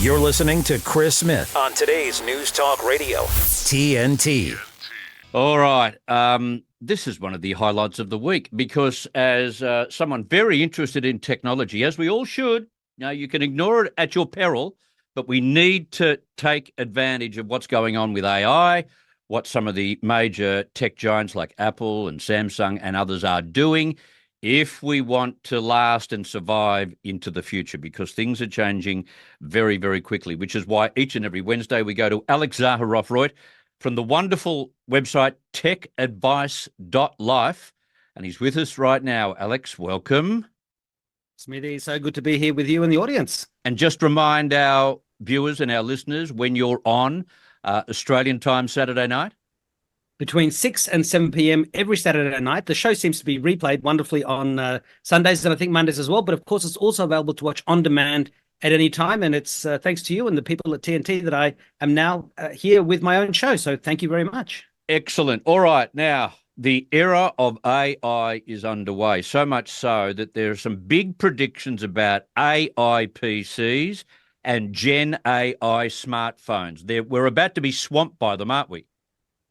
You're listening to Chris Smith on today's News Talk Radio, TNT. All right. This is one of the highlights of the week because as someone very interested in technology, as we all should, you can ignore it at your peril, but we need to take advantage of what's going on with AI, what some of the major tech giants like Apple and Samsung and others are doing if we want to last and survive into the future, because things are changing very, very quickly, which is why each and every Wednesday we go to Alex Zaharoff-Reutt from the wonderful website techadvice.life, and he's with us right now. Alex, welcome. Smithy, so good to be here with you and the audience. And just remind our viewers and our listeners when you're on Australian time Saturday night. Between 6 and 7 p.m. every Saturday night. The show seems to be replayed wonderfully on Sundays and I think Mondays as well. But of course, it's also available to watch on demand at any time. And it's thanks to you and the people at TNT that I am now here with my own show. So thank you very much. Excellent. All right. Now, the era of AI is underway, so much so that there are some big predictions about AI PCs and GenAI smartphones. We're about to be swamped by them, aren't we?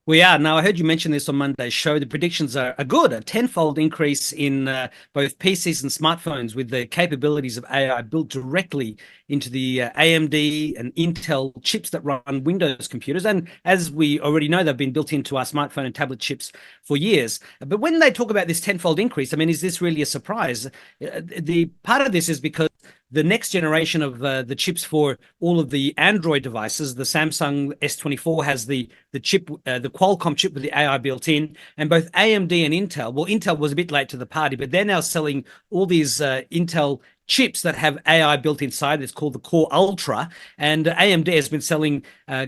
We are. Now, I heard you mention this on Monday's show. The predictions are good, a tenfold increase in both PCs and smartphones with the capabilities of AI built directly into the AMD and Intel chips that run Windows computers. And as we already know, they've been built into our smartphone and tablet chips for years. But when they talk about this tenfold increase, I mean, is this really a surprise? The part of this is because the next generation of the chips for all of the Android devices, the Samsung S24 has the chip, the Qualcomm chip with the AI built in, and both AMD and Intel. Well, Intel was a bit late to the party, but they're now selling all these Intel chips that have AI built inside. It's called the Core Ultra, and AMD has been selling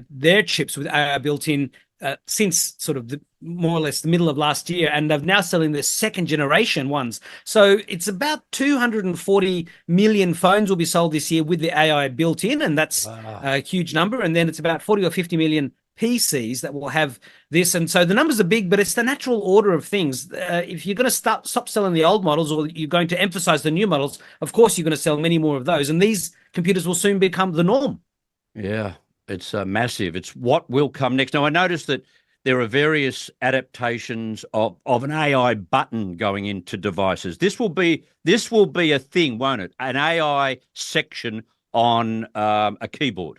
their chips with AI built in since sort of more or less the middle of last year, and they're now selling the second generation ones. So it's about 240 million phones will be sold this year with the AI built in, and that's a huge number. And then it's about 40 or 50 million PCs that will have this. And so the numbers are big, but it's the natural order of things. If you're going to stop selling the old models, or you're going to emphasize the new models, of course you're going to sell many more of those, and these computers will soon become the norm. Yeah. It's massive. It's what will come next. Now, I noticed that there are various adaptations of an AI button going into devices. This will be a thing, won't it? An AI section on a keyboard.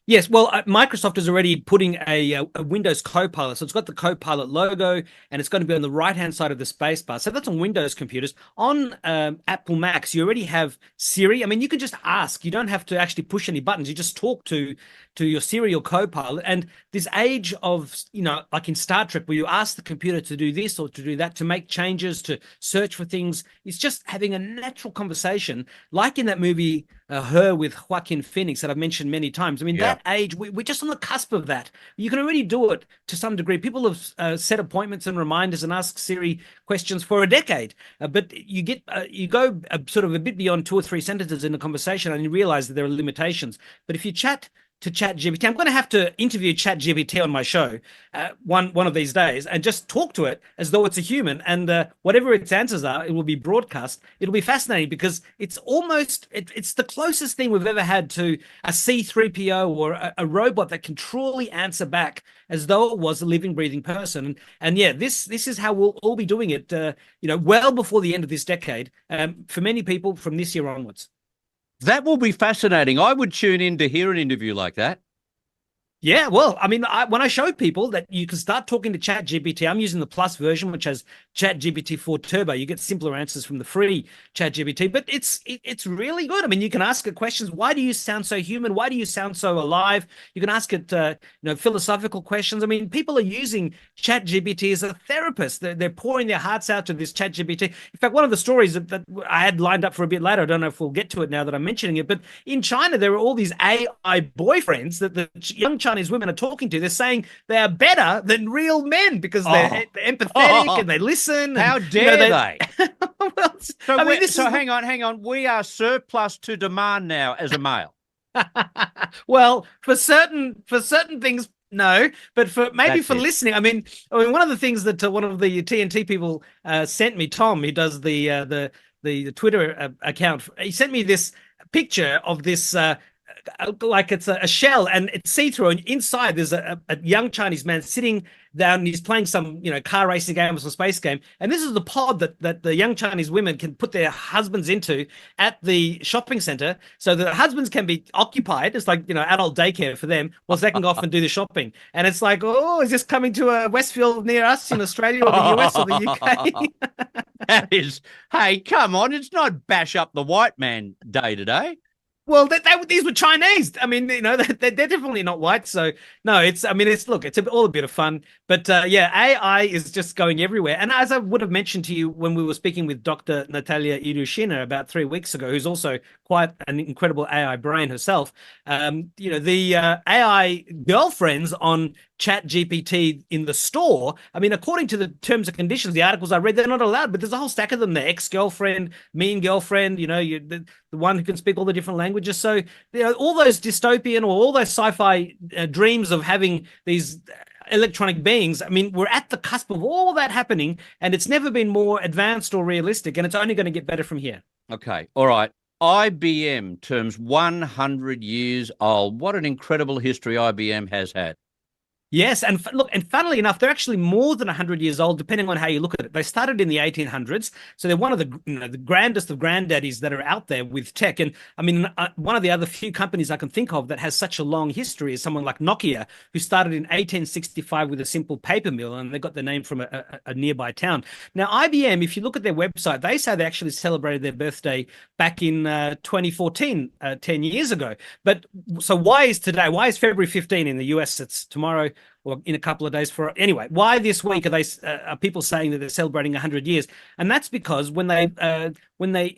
Yes, well, Microsoft is already putting a Windows Copilot. So it's got the Copilot logo, and it's going to be on the right-hand side of the spacebar. So that's on Windows computers. On Apple Macs, you already have Siri. I mean, you can just ask. You don't have to actually push any buttons. You just talk to your Siri or Copilot. And this age of, like in Star Trek, where you ask the computer to do this or to do that, to make changes, to search for things, it's just having a natural conversation, like in that movie, Her with Joaquin Phoenix that I've mentioned many times. I mean, that age, we're just on the cusp of that. You can already do it to some degree. People have set appointments and reminders and ask Siri questions for a decade, but you go sort of a bit beyond 2 or 3 sentences in a conversation, and you realize that there are limitations. But if you chat to ChatGPT, I'm going to have to interview ChatGPT on my show one of these days and just talk to it as though it's a human, and whatever its answers are, it will be broadcast. It'll be fascinating because it's almost it's the closest thing we've ever had to a C3PO or a robot that can truly answer back as though it was a living, breathing person. And yeah, this is how we'll all be doing it, well before the end of this decade. For many people from this year onwards. That will be fascinating. I would tune in to hear an interview like that. Yeah, well, I mean, when I show people that you can start talking to ChatGPT, I'm using the Plus version, which has ChatGPT 4 Turbo. You get simpler answers from the free ChatGPT, but it's really good. I mean, you can ask it questions. Why do you sound so human? Why do you sound so alive? You can ask it, philosophical questions. I mean, people are using ChatGPT as a therapist. They're pouring their hearts out to this ChatGPT. In fact, one of the stories that I had lined up for a bit later, I don't know if we'll get to it now that I'm mentioning it, but in China, there are all these AI boyfriends that the young Chinese women are talking to. They're saying they are better than real men because they're empathetic and they listen. How dare they? Well, so hang on. We are surplus to demand now as a male. Well, for certain things, no, but for listening. I mean, one of the things that one of the TNT people sent me, Tom, he does the Twitter account. He sent me this picture of this like it's a shell and it's see-through, and inside there's a young Chinese man sitting down and he's playing some car racing game or some space game, and this is the pod that the young Chinese women can put their husbands into at the shopping center, so the husbands can be occupied. It's like adult daycare for them, whilst they can go off and do the shopping. And it's like, oh, is this coming to a Westfield near us in Australia or the US or the UK? That is, hey, come on, it's not bash up the white man day today. Well, these were Chinese. I mean, they're definitely not white. So no, it's all a bit of fun. But yeah, AI is just going everywhere. And as I would have mentioned to you when we were speaking with Dr. Natalia Irushina about 3 weeks ago, who's also quite an incredible AI brain herself, the AI girlfriends on ChatGPT in the store. I mean, according to the terms and conditions, the articles I read, they're not allowed, but there's a whole stack of them. The ex-girlfriend, mean girlfriend, the one who can speak all the different languages. So, all those dystopian or all those sci-fi dreams of having these electronic beings, I mean, we're at the cusp of all that happening, and it's never been more advanced or realistic, and it's only going to get better from here. Okay. All right. IBM turns 100 years old. What an incredible history IBM has had. Yes, and look, and funnily enough, they're actually more than 100 years old, depending on how you look at it. They started in the 1800s, so they're one of the grandest of granddaddies that are out there with tech. And I mean, one of the other few companies I can think of that has such a long history is someone like Nokia, who started in 1865 with a simple paper mill, and they got their name from a nearby town. Now, IBM, if you look at their website, they say they actually celebrated their birthday back in 2014, 10 years ago. But so why is today? Why is February 15 in the US? It's tomorrow, or in a couple of days. Anyway, why this week are people saying that they're celebrating 100 years? And that's because when they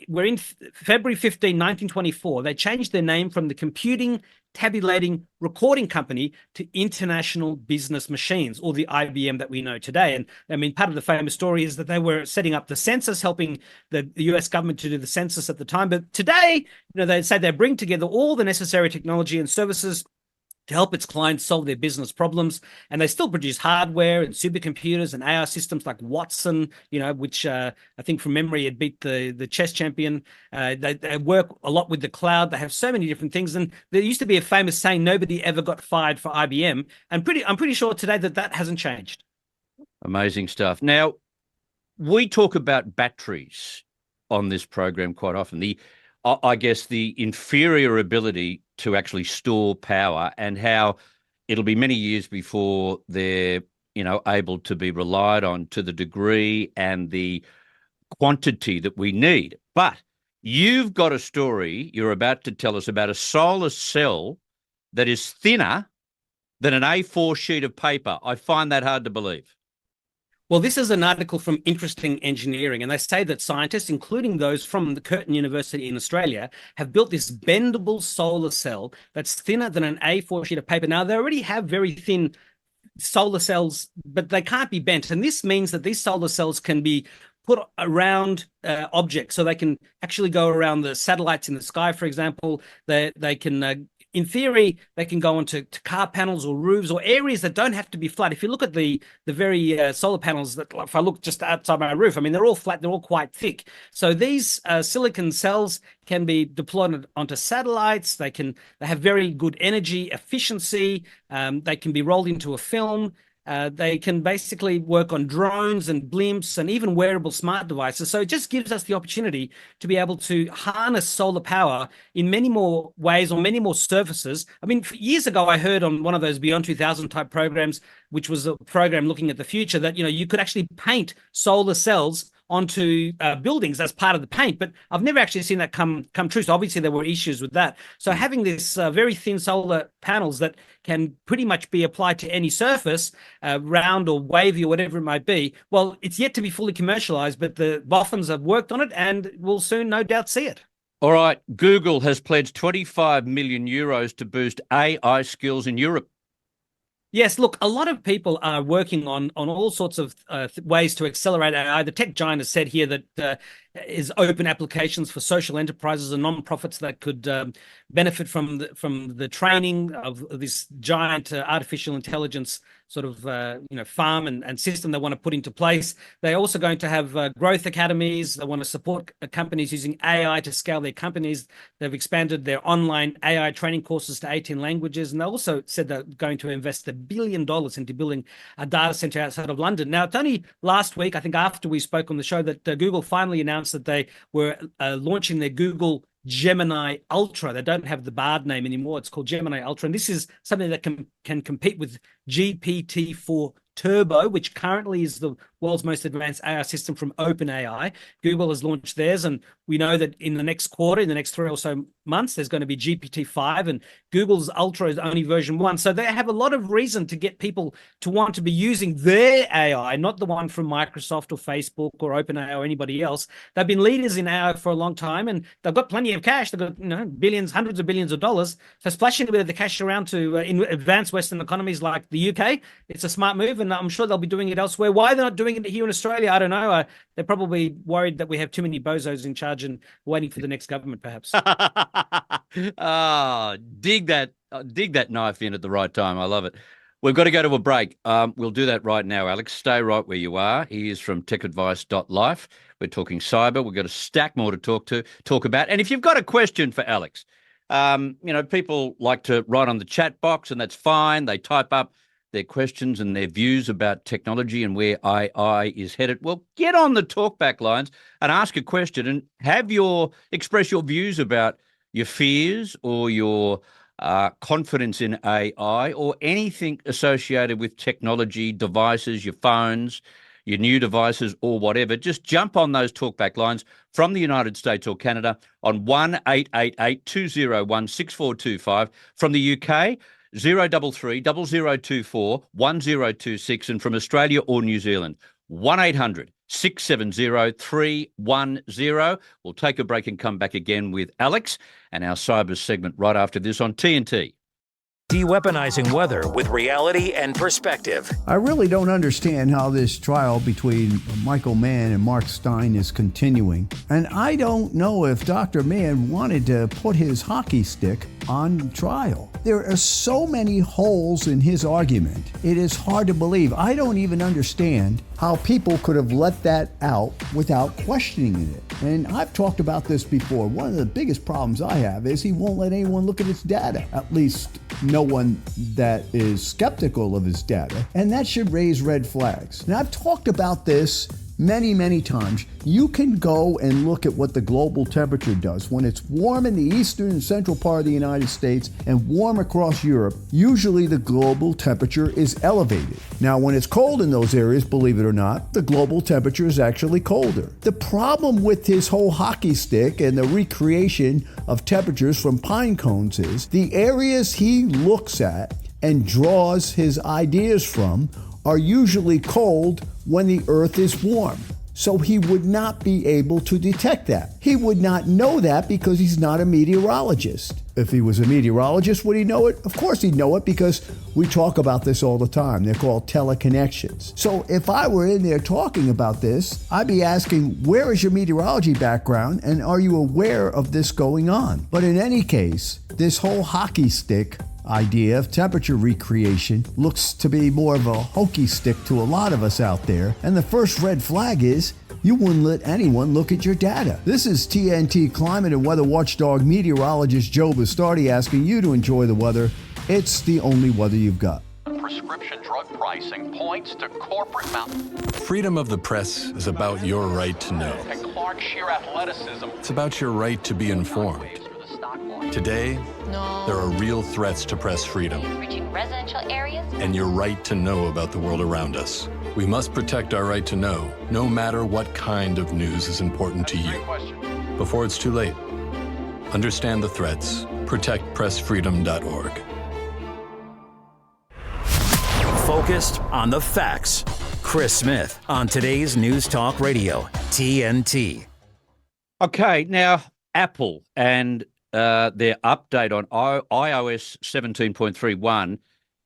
were in February 15, 1924, they changed their name from the Computing, Tabulating, Recording Company to International Business Machines, or the IBM that we know today. And I mean, part of the famous story is that they were setting up the census, helping the US government to do the census at the time. But today, they say they bring together all the necessary technology and services to help its clients solve their business problems. And they still produce hardware and supercomputers and AI systems like Watson, which I think from memory had beat the chess champion. They work a lot with the cloud. They have so many different things. And there used to be a famous saying, nobody ever got fired for IBM. And I'm pretty sure today that hasn't changed. Amazing stuff. Now, we talk about batteries on this program quite often. I guess the inferior ability to actually store power, and how it'll be many years before they're, able to be relied on to the degree and the quantity that we need. But you've got a story you're about to tell us about a solar cell that is thinner than an A4 sheet of paper. I find that hard to believe. Well, this is an article from Interesting Engineering, and they say that scientists, including those from the Curtin University in Australia, have built this bendable solar cell that's thinner than an A4 sheet of paper. Now, they already have very thin solar cells, but they can't be bent. And this means that these solar cells can be put around objects, so they can actually go around the satellites in the sky, for example. They can in theory, they can go onto car panels or roofs or areas that don't have to be flat. If you look at the very solar panels, that if I look just outside my roof, I mean, they're all flat, they're all quite thick. So these silicon cells can be deployed onto satellites. They have very good energy efficiency. They can be rolled into a film. They can basically work on drones and blimps and even wearable smart devices. So it just gives us the opportunity to be able to harness solar power in many more ways, on many more surfaces. I mean, years ago, I heard on one of those Beyond 2000 type programs, which was a program looking at the future, that, you could actually paint solar cells onto buildings as part of the paint, but I've never actually seen that come true. So obviously there were issues with that. So having this very thin solar panels that can pretty much be applied to any surface, round or wavy or whatever it might be, well, it's yet to be fully commercialized, but the Boffins have worked on it and will soon no doubt see it. All right, Google has pledged 25 million euros to boost AI skills in Europe. Yes, look, a lot of people are working on all sorts of ways to accelerate AI. The tech giant has said here that is open applications for social enterprises and non-profits that could benefit from the training of this giant artificial intelligence sort of farm and system they want to put into place. They're also going to have growth academies. They want to support companies using AI to scale their companies. They've expanded their online AI training courses to 18 languages, and they also said they're going to invest $1 billion into building a data center outside of London. Now, it's only last week, I think after we spoke on the show, that Google finally announced that they were launching their Google Gemini Ultra. They don't have the Bard name anymore. It's called Gemini Ultra. And this is something that can compete with GPT-4 Turbo, which currently is the world's most advanced AI system from OpenAI. Google has launched theirs, and we know that in the next quarter, in the next 3 or so months, there's going to be GPT-5, and Google's Ultra is only version 1. So they have a lot of reason to get people to want to be using their AI, not the one from Microsoft or Facebook or OpenAI or anybody else. They've been leaders in AI for a long time, and they've got plenty of cash. They've got billions, hundreds of billions of dollars. So splashing a bit of the cash around to in advanced Western economies like the UK, it's a smart move, and I'm sure they'll be doing it elsewhere. Why they're not doing it here in Australia, I don't know. They're probably worried that we have too many bozos in charge and waiting for the next government, perhaps. Dig that knife in at the right time. I love it. We've got to go to a break. We'll do that right now, Alex. Stay right where you are. He is from techadvice.life. We're talking cyber. We've got a stack more to talk about. And if you've got a question for Alex, people like to write on the chat box, and that's fine. They type up their questions and their views about technology and where AI is headed. Well, get on the talkback lines and ask a question and express your views about your fears or your confidence in AI or anything associated with technology, devices, your phones, your new devices or whatever. Just jump on those talkback lines from the United States or Canada on 1-888-201-6425. From the UK, 033 0024 1026, and from Australia or New Zealand, 1-800-670-310. We'll take a break and come back again with Alex and our cyber segment right after this on TNT. De-weaponizing weather with reality and perspective. I really don't understand how this trial between Michael Mann and Mark Stein is continuing. And I don't know if Dr. Mann wanted to put his hockey stick on trial. There are so many holes in his argument. It is hard to believe. I don't even understand how people could have let that out without questioning it. And I've talked about this before. One of the biggest problems I have is he won't let anyone look at his data, at least no one that is skeptical of his data, and that should raise red flags. Now, I've talked about this many times. You can go and look at what the global temperature does. When it's warm in the eastern and central part of the United States and warm across Europe, usually the global temperature is elevated. Now, when it's cold in those areas, believe it or not, the global temperature is actually colder. The problem with his whole hockey stick and the recreation of temperatures from pine cones is the areas he looks at and draws his ideas from are usually cold when the earth is warm. So he would not be able to detect that. He would not know that because he's not a meteorologist. If he was a meteorologist, would he know it? Of course he'd know it, because we talk about this all the time. They're called teleconnections. So if I were in there talking about this, I'd be asking, where is your meteorology background and are you aware of this going on? But in any case, this whole hockey stick idea of temperature recreation looks to be more of a hokey stick to a lot of us out there. And the first red flag is you wouldn't let anyone look at your data. This is TNT climate and weather watchdog meteorologist Joe Bastardi asking you to enjoy the weather. It's the only weather you've got. Prescription drug pricing points to corporate Freedom of the press is about your right to know. and Clark sheer athleticism. It's about your right to be informed. Today, there are real threats to press freedom Reaching residential areas. and your right to know about the world around us. We must protect our right to know, no matter what kind of news is important to you. Before it's too late, understand the threats. ProtectPressFreedom.org. Focused on the facts. Chris Smith on today's News Talk Radio, TNT. Okay, now Apple and their update on iOS 17.31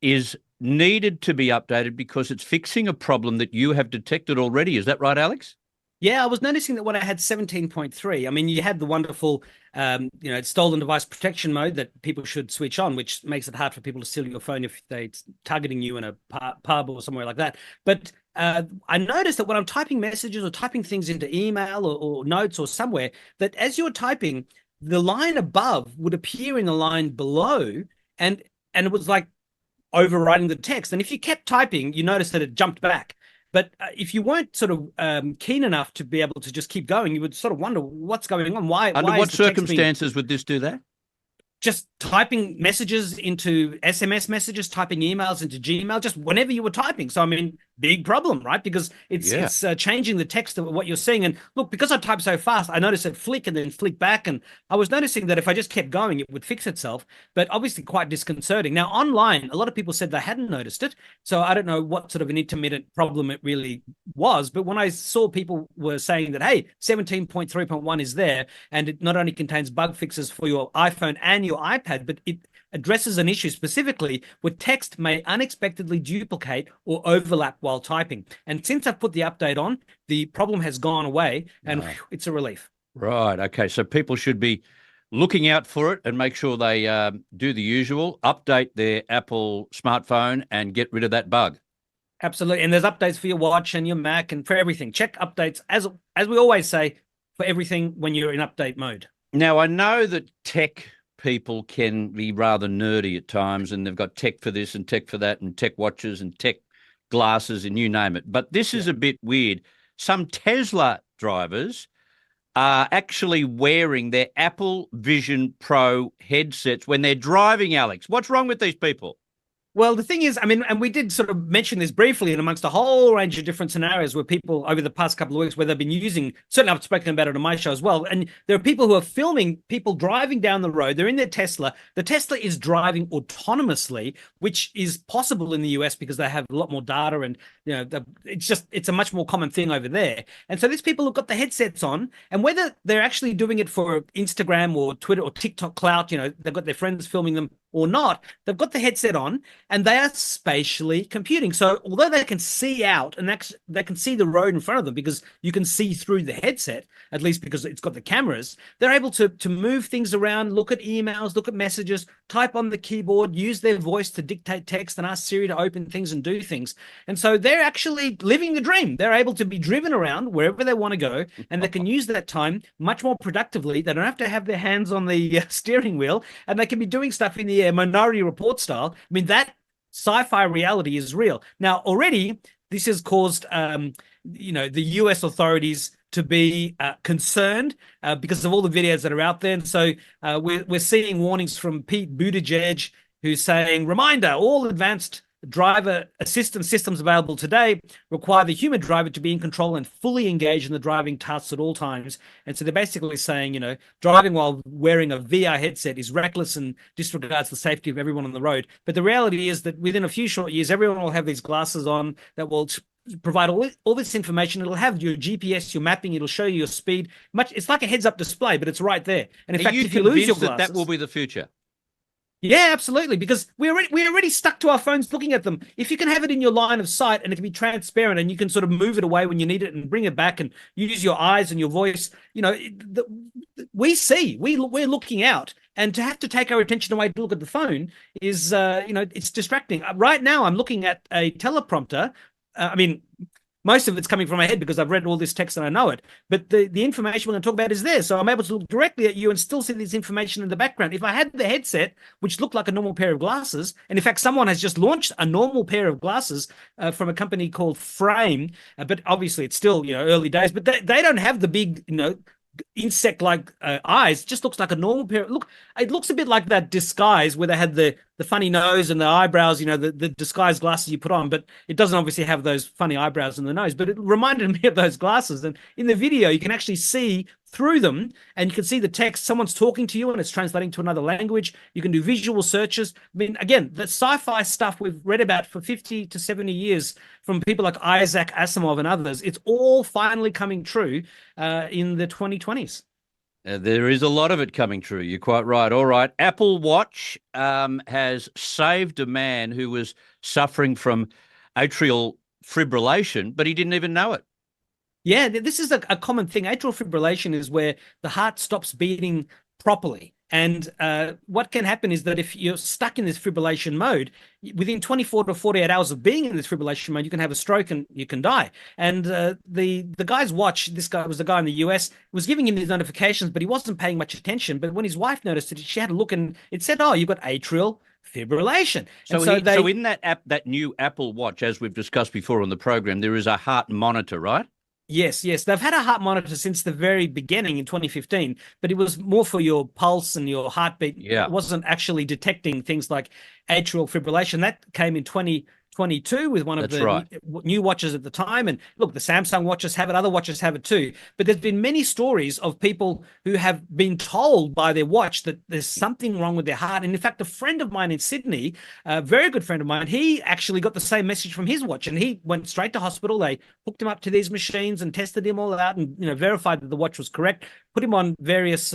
is needed to be updated because it's fixing a problem that you have detected already. Is that right, Alex? Yeah, I was noticing that when I had 17.3, I mean, you had the wonderful, stolen device protection mode that people should switch on, which makes it hard for people to steal your phone if they're targeting you in a pub or somewhere like that. But I noticed that when I'm typing messages or typing things into email or notes or somewhere, that as you're typing, the line above would appear in the line below, and it was like overwriting the text. And if you kept typing, you notice that it jumped back. But if you weren't sort of keen enough to be able to just keep going, you would sort of wonder what's going on. Under what circumstances would this do that? Just typing messages into SMS messages, typing emails into Gmail, just whenever you were typing. So, I mean, big problem, right? Because it's changing the text of what you're seeing. And look, because I type so fast, I noticed it flick and then flick back. And I was noticing that if I just kept going, it would fix itself, but obviously quite disconcerting. Now, online, a lot of people said they hadn't noticed it. So I don't know what sort of an intermittent problem it really was. But when I saw people were saying that, hey, 17.3.1 is there, and it not only contains bug fixes for your iPhone and your iPad, but it addresses an issue specifically where text may unexpectedly duplicate or overlap while typing. And since I've put the update on, the problem has gone away, and it's a relief. Right. Okay. So people should be looking out for it and make sure they do the usual, update their Apple smartphone and get rid of that bug. Absolutely. And there's updates for your watch and your Mac and for everything. Check updates, as we always say, for everything when you're in update mode. Now, I know that tech people can be rather nerdy at times, and they've got tech for this and tech for that and tech watches and tech glasses and you name it. But this is a bit weird. Some Tesla drivers are actually wearing their Apple Vision Pro headsets when they're driving, Alex. What's wrong with these people? Well, the thing is, I mean, and we did sort of mention this briefly in amongst a whole range of different scenarios where people over the past couple of weeks where they've been using, certainly I've spoken about it on my show as well. And there are people who are filming people driving down the road. They're in their Tesla. The Tesla is driving autonomously, which is possible in the US because they have a lot more data, and, it's a much more common thing over there. And so these people have got the headsets on, and whether they're actually doing it for Instagram or Twitter or TikTok clout, they've got their friends filming them or not, they've got the headset on and they are spatially computing. So although they can see out and they can see the road in front of them because you can see through the headset, at least because it's got the cameras, they're able to move things around, look at emails, look at messages, type on the keyboard, use their voice to dictate text and ask Siri to open things and do things. And so they're actually living the dream. They're able to be driven around wherever they want to go, and they can use that time much more productively. They don't have to have their hands on the steering wheel, and they can be doing stuff in the Minority Report style. I mean, that sci-fi reality is real. Now, already, this has caused, the US authorities to be concerned because of all the videos that are out there. And so we're seeing warnings from Pete Buttigieg, who's saying, reminder, all advanced driver assistance systems available today require the human driver to be in control and fully engaged in the driving tasks at all times. And so they're basically saying, driving while wearing a VR headset is reckless and disregards the safety of everyone on the road. But the reality is that within a few short years, everyone will have these glasses on that will provide all this information. It'll have your GPS, your mapping. It'll show you your speed. It's like a heads-up display, but it's right there. And in fact, if you lose your glasses, that will be the future. Yeah, absolutely, because we're already stuck to our phones looking at them. If you can have it in your line of sight and it can be transparent and you can sort of move it away when you need it and bring it back and use your eyes and your voice, we're looking out. And to have to take our attention away to look at the phone is, it's distracting. Right now, I'm looking at a teleprompter. Most of it's coming from my head because I've read all this text and I know it. But the information we're going to talk about is there. So I'm able to look directly at you and still see this information in the background. If I had the headset, which looked like a normal pair of glasses, and in fact, someone has just launched a normal pair of glasses from a company called Frame, but obviously it's still, early days, but they don't have the big, insect-like eyes. It just looks like a normal pair. Look, it looks a bit like that Disguise where they had the funny nose and the eyebrows, the disguise glasses you put on, but it doesn't obviously have those funny eyebrows and the nose, but it reminded me of those glasses. And in the video, you can actually see through them and you can see the text. Someone's talking to you and it's translating to another language. You can do visual searches. I mean, again, the sci-fi stuff we've read about for 50 to 70 years from people like Isaac Asimov and others, it's all finally coming true in the 2020s. There is a lot of it coming true. You're quite right. All right. Apple Watch has saved a man who was suffering from atrial fibrillation, but he didn't even know it. Yeah, this is a common thing. Atrial fibrillation is where the heart stops beating properly. And what can happen is that if you're stuck in this fibrillation mode, within 24 to 48 hours of being in this fibrillation mode, you can have a stroke and you can die. And the guy's watch, this guy was the guy in the US, was giving him these notifications, but he wasn't paying much attention. But when his wife noticed it, she had a look and it said, "Oh, you've got atrial fibrillation." So in that app, that new Apple Watch, as we've discussed before on the program, there is a heart monitor, right? Yes, yes. They've had a heart monitor since the very beginning in 2015, but it was more for your pulse and your heartbeat. Yeah. It wasn't actually detecting things like atrial fibrillation. That came in 2022 with one of the new watches at the time. And look, the Samsung watches have it, other watches have it too. But there's been many stories of people who have been told by their watch that there's something wrong with their heart. And in fact, a friend of mine in Sydney, a very good friend of mine, he actually got the same message from his watch, and he went straight to hospital. They hooked him up to these machines and tested him all out, and verified that the watch was correct, put him on various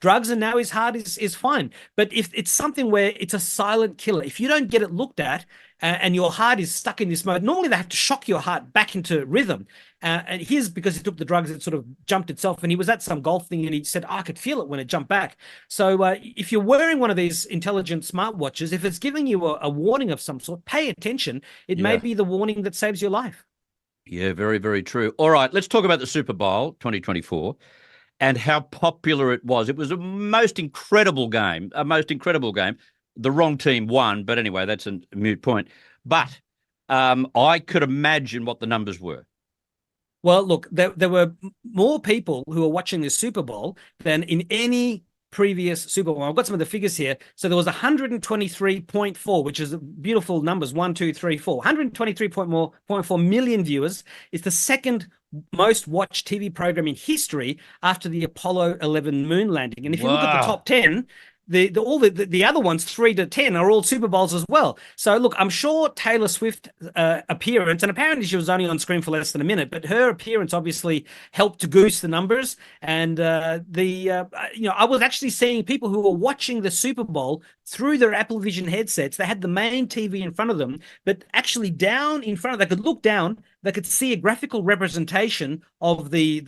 drugs, and now his heart is fine. But if it's something where it's a silent killer, if you don't get it looked at, and your heart is stuck in this mode, normally they have to shock your heart back into rhythm. And his, because he took the drugs, it sort of jumped itself. And he was at some golf thing and he said, "I could feel it when it jumped back." So if you're wearing one of these intelligent smartwatches, if it's giving you a warning of some sort, pay attention. It may be the warning that saves your life. Yeah, very, very true. All right, let's talk about the Super Bowl 2024 and how popular it was. It was a most incredible game, The wrong team won, but anyway, that's a moot point. But I could imagine what the numbers were. Well, look, there were more people who were watching this Super Bowl than in any previous Super Bowl. I've got some of the figures here. So there was 123.4, which is beautiful numbers, 1, 2, 3, 4. 123.4 million viewers. It's the second most watched TV program in history after the Apollo 11 moon landing. And if you look at the top 10, the other ones, 3 to 10, are all Super Bowls as well. So look, I'm sure Taylor Swift appearance, and apparently she was only on screen for less than a minute, but her appearance obviously helped to goose the numbers. And I was actually seeing people who were watching the Super Bowl through their Apple Vision headsets. They had the main TV in front of them, but actually down in front of, they could look down, they could see a graphical representation of all the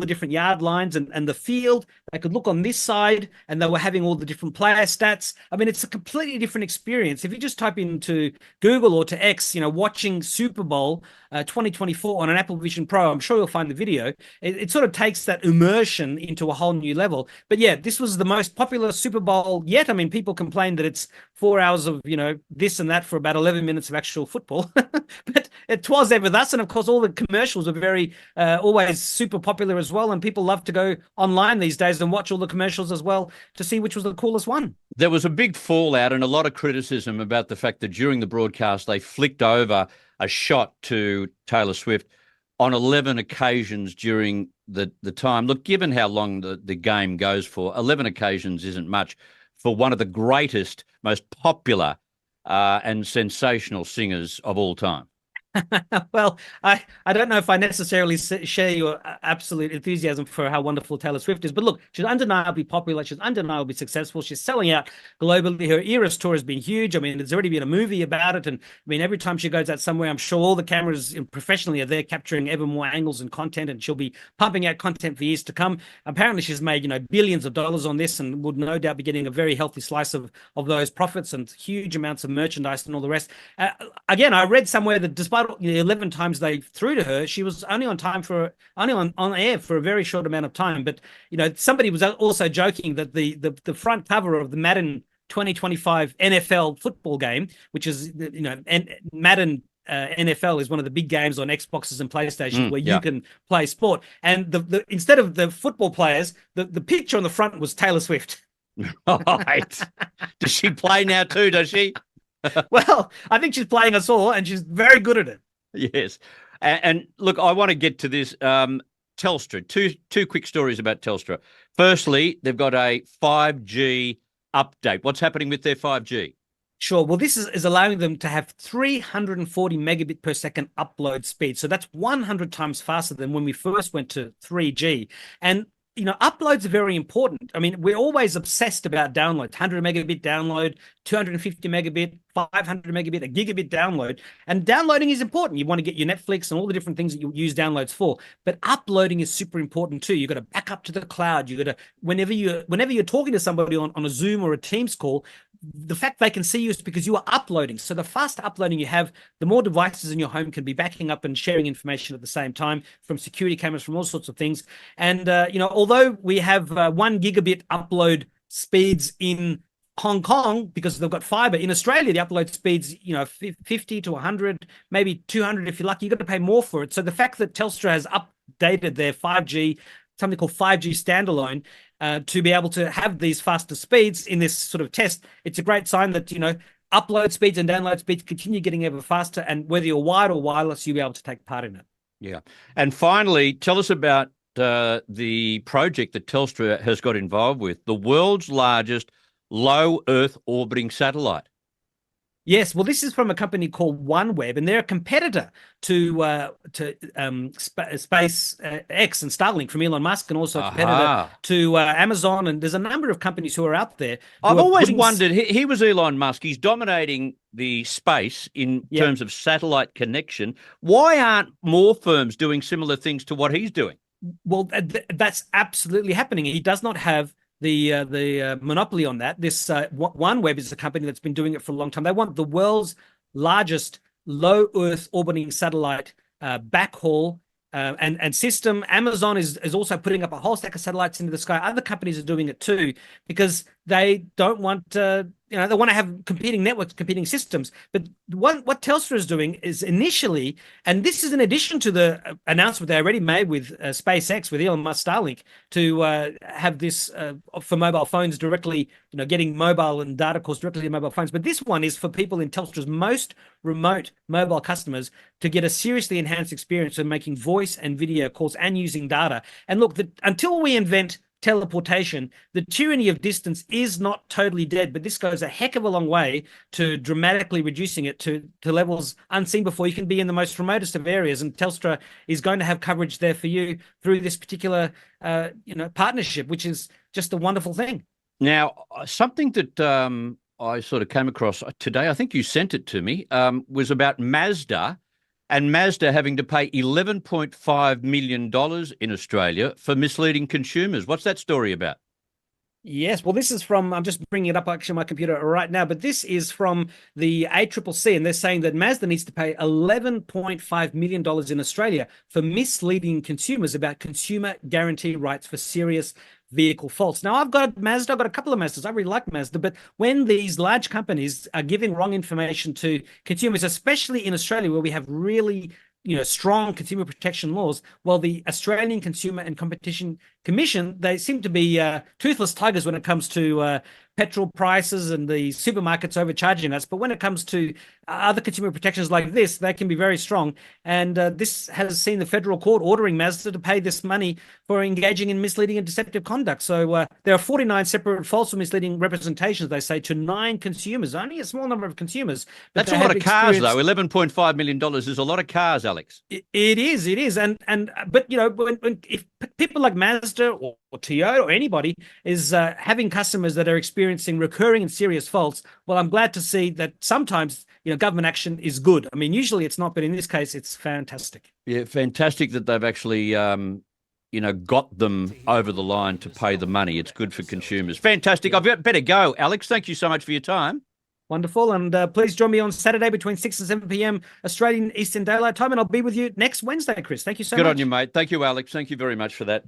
different yard lines and the field. They could look on this side, and they were having all the different player stats. I mean, it's a completely different experience. If you just type into Google or to X, watching Super Bowl 2024 on an Apple Vision Pro, I'm sure you'll find the video. It sort of takes that immersion into a whole new level. But yeah, this was the most popular Super Bowl yet. I mean, people complain that it's 4 hours of, this and that for about 11 minutes of actual football. But it was there with us. And of course, all the commercials are very, always super popular as well. And people love to go online these days and watch all the commercials as well to see which was the coolest one. There was a big fallout and a lot of criticism about the fact that during the broadcast, they flicked over a shot to Taylor Swift on 11 occasions during the time. Look, given how long the game goes for, 11 occasions isn't much for one of the greatest, most popular and sensational singers of all time. Well, I don't know if I necessarily share your absolute enthusiasm for how wonderful Taylor Swift is, but look, she's undeniably popular. She's undeniably successful. She's selling out globally. Her Eras tour has been huge. I mean, there's already been a movie about it. And I mean, every time she goes out somewhere, I'm sure all the cameras professionally are there capturing ever more angles and content, and she'll be pumping out content for years to come. Apparently, she's made, billions of dollars on this and would no doubt be getting a very healthy slice of those profits and huge amounts of merchandise and all the rest. Again, I read somewhere that despite the 11 times they threw to her, she was only on air for a very short amount of time. But somebody was also joking that the front cover of the Madden 2025 NFL football game, which is Madden NFL is one of the big games on Xboxes and PlayStation where you can play sport. And the instead of the football players, the picture on the front was Taylor Swift. Right. Does she play now too, does she? Well, I think she's playing us all, and she's very good at it. Yes. And look, I want to get to this. Telstra, two quick stories about Telstra. Firstly, they've got a 5G update. What's happening with their 5G? Sure. Well, this is allowing them to have 340 megabit per second upload speed. So that's 100 times faster than when we first went to 3G. And uploads are very important. I mean, we're always obsessed about downloads, 100 megabit download, 250 megabit, 500 megabit, a gigabit download. And downloading is important. You want to get your Netflix and all the different things that you use downloads for. But uploading is super important too. You've got to back up to the cloud. You've got to, whenever you're talking to somebody on a Zoom or a Teams call, the fact they can see you is because you are uploading. So the faster uploading you have, the more devices in your home can be backing up and sharing information at the same time, from security cameras, from all sorts of things. And, although we have 1 gigabit upload speeds in Hong Kong because they've got fiber, in Australia, the upload speeds, 50 to 100, maybe 200 if you're lucky. You've got to pay more for it. So the fact that Telstra has updated their 5G, something called 5G standalone, to be able to have these faster speeds in this sort of test, it's a great sign that, upload speeds and download speeds continue getting ever faster. And whether you're wired or wireless, you'll be able to take part in it. Yeah. And finally, tell us about the project that Telstra has got involved with, the world's largest low Earth orbiting satellite. Yes, well, this is from a company called OneWeb, and they're a competitor to SpaceX and Starlink from Elon Musk, and also a competitor to Amazon. And there's a number of companies who are out there. I've always wondered, he was Elon Musk. He's dominating the space in terms of satellite connection. Why aren't more firms doing similar things to what he's doing? Well, that's absolutely happening. He does not have the monopoly on that. This OneWeb is a company that's been doing it for a long time. They want the world's largest low Earth orbiting satellite backhaul and system. Amazon is also putting up a whole stack of satellites into the sky. Other companies are doing it too because they don't want they want to have competing networks, competing systems. But what Telstra is doing is initially, and this is in addition to the announcement they already made with SpaceX, with Elon Musk Starlink, to have this for mobile phones directly, getting mobile and data calls directly to mobile phones. But this one is for people in Telstra's most remote mobile customers to get a seriously enhanced experience of making voice and video calls and using data. And look, until we invent teleportation, the tyranny of distance is not totally dead, but this goes a heck of a long way to dramatically reducing it to levels unseen before. You can be in the most remotest of areas, and Telstra is going to have coverage there for you through this particular partnership, which is just a wonderful thing. Now, something that I sort of came across today, I think you sent it to me, was about Mazda, and Mazda having to pay $11.5 million in Australia for misleading consumers. What's that story about? Yes, well, this is from, I'm just bringing it up actually on my computer right now, but this is from the ACCC, and they're saying that Mazda needs to pay $11.5 million in Australia for misleading consumers about consumer guarantee rights for serious vehicle faults. Now, I've got a couple of Mazdas. I really like Mazda, but when these large companies are giving wrong information to consumers, especially in Australia, where we have really strong consumer protection laws, while the Australian Consumer and Competition Commission, they seem to be toothless tigers when it comes to petrol prices and the supermarkets overcharging us. But when it comes to other consumer protections like this, they can be very strong. And this has seen the federal court ordering Mazda to pay this money for engaging in misleading and deceptive conduct. So there are 49 separate false or misleading representations, they say, to 9 consumers, only a small number of consumers. That's a lot of cars, though. $11.5 million is a lot of cars, Alex. It is. But if people like Mazda or Toyota or anybody is having customers that are experiencing recurring and serious faults, well, I'm glad to see that sometimes government action is good. I mean, usually it's not, but in this case, it's fantastic. Yeah, fantastic that they've actually got them over the line to pay the money. It's good for consumers. Fantastic. I've better go, Alex. Thank you so much for your time. Wonderful. And please join me on Saturday between 6 and 7 p.m. Australian Eastern Daylight Time. And I'll be with you next Wednesday, Chris. Thank you so much. Good on you, mate. Thank you, Alex. Thank you very much for that.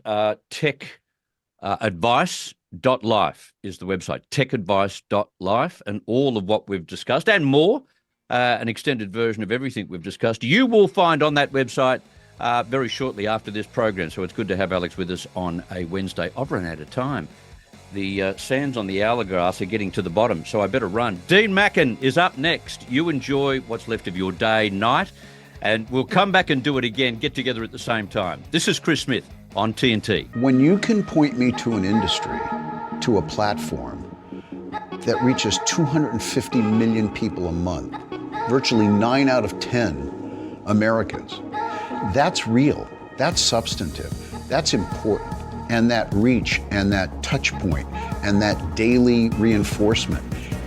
Techadvice.life is the website, techadvice.life, and all of what we've discussed and more, an extended version of everything we've discussed, you will find on that website very shortly after this program. So it's good to have Alex with us on a Wednesday. I've run out of time. The sands on the hourglass are getting to the bottom, so I better run. Dean Mackin is up next. You enjoy what's left of your day, night, and we'll come back and do it again, get together at the same time. This is Chris Smith on TNT. When you can point me to an industry, to a platform that reaches 250 million people a month, virtually 9 out of 10 Americans, that's real, that's substantive, that's important. and that reach and that touch point and that daily reinforcement.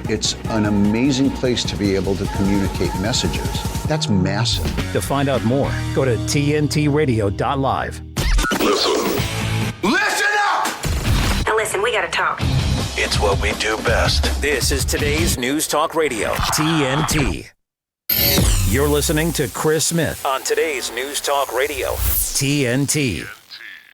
It's an amazing place to be able to communicate messages. That's massive. To find out more, go to tntradio.live. Listen up! Now listen, we gotta talk. It's what we do best. This is today's News Talk Radio, TNT. You're listening to Chris Smith on today's News Talk Radio, TNT.